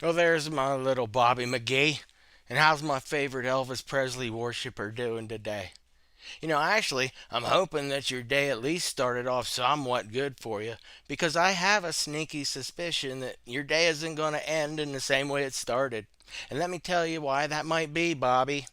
Well, there's my little Bobby McGee. And how's my favorite Elvis Presley worshiper doing today? Actually, I'm hoping that your day at least started off somewhat good for you, because I have a sneaky suspicion that your day isn't going to end in the same way it started. And let me tell you why that might be, Bobby.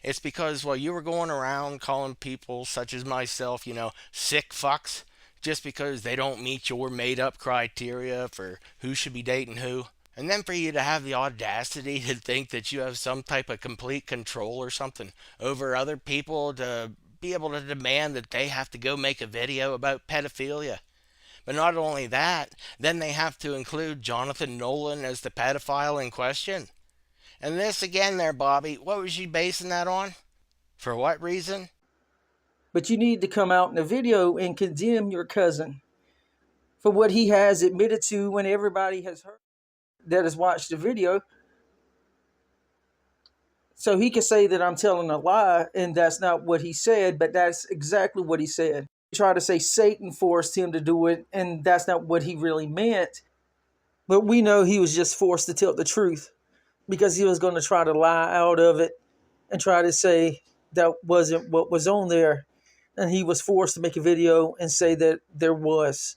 It's because while you were going around calling people such as myself, sick fucks, just because they don't meet your made up criteria for who should be dating who. And then for you to have the audacity to think that you have some type of complete control or something over other people to be able to demand that they have to go make a video about pedophilia. But not only that, then they have to include Jonathan Nolin as the pedophile in question. And this again there, Bobby, what was you basing that on? For what reason? But you need to come out in a video and condemn your cousin for what he has admitted to when everybody has heard that has watched the video. So he can say that I'm telling a lie and that's not what he said, but that's exactly what he said. Try to say Satan forced him to do it, and that's not what he really meant. But we know he was just forced to tell the truth because he was going to try to lie out of it and try to say that wasn't what was on there. And he was forced to make a video and say that there was.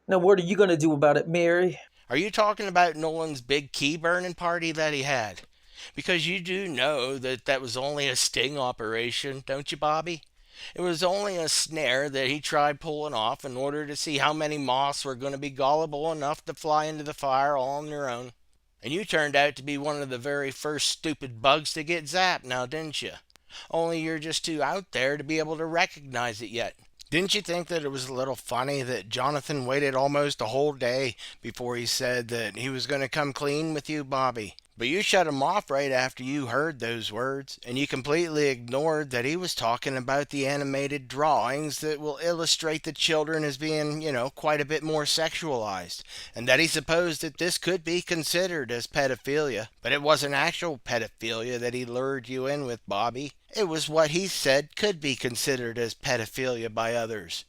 Now, what are you going to do about it, Mary? Are you talking about Nolan's big key burning party that he had? Because you do know that that was only a sting operation, don't you, Bobby? It was only a snare that he tried pulling off in order to see how many moths were going to be gullible enough to fly into the fire all on their own. And you turned out to be one of the very first stupid bugs to get zapped now, didn't you? Only you're just too out there to be able to recognize it yet. Didn't you think that it was a little funny that Jonathan waited almost a whole day before he said that he was going to come clean with you, Bobby? But you shut him off right after you heard those words, and you completely ignored that he was talking about the animated drawings that will illustrate the children as being, quite a bit more sexualized, and that he supposed that this could be considered as pedophilia. But it wasn't actual pedophilia that he lured you in with, Bobby. It was what he said could be considered as pedophilia by others.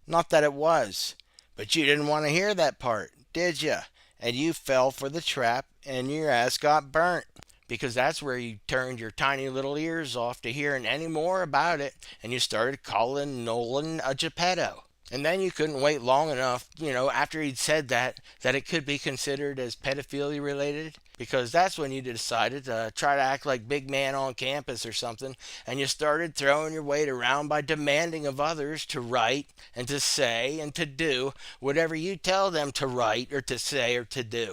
Not that it was. But you didn't want to hear that part, did you? And you fell for the trap and your ass got burnt. Because that's where you turned your tiny little ears off to hearing any more about it and you started calling Nolan a Geppetto. And then you couldn't wait long enough, after he'd said that it could be considered as pedophilia related. Because that's when you decided to try to act like big man on campus or something. And you started throwing your weight around by demanding of others to write and to say and to do whatever you tell them to write or to say or to do.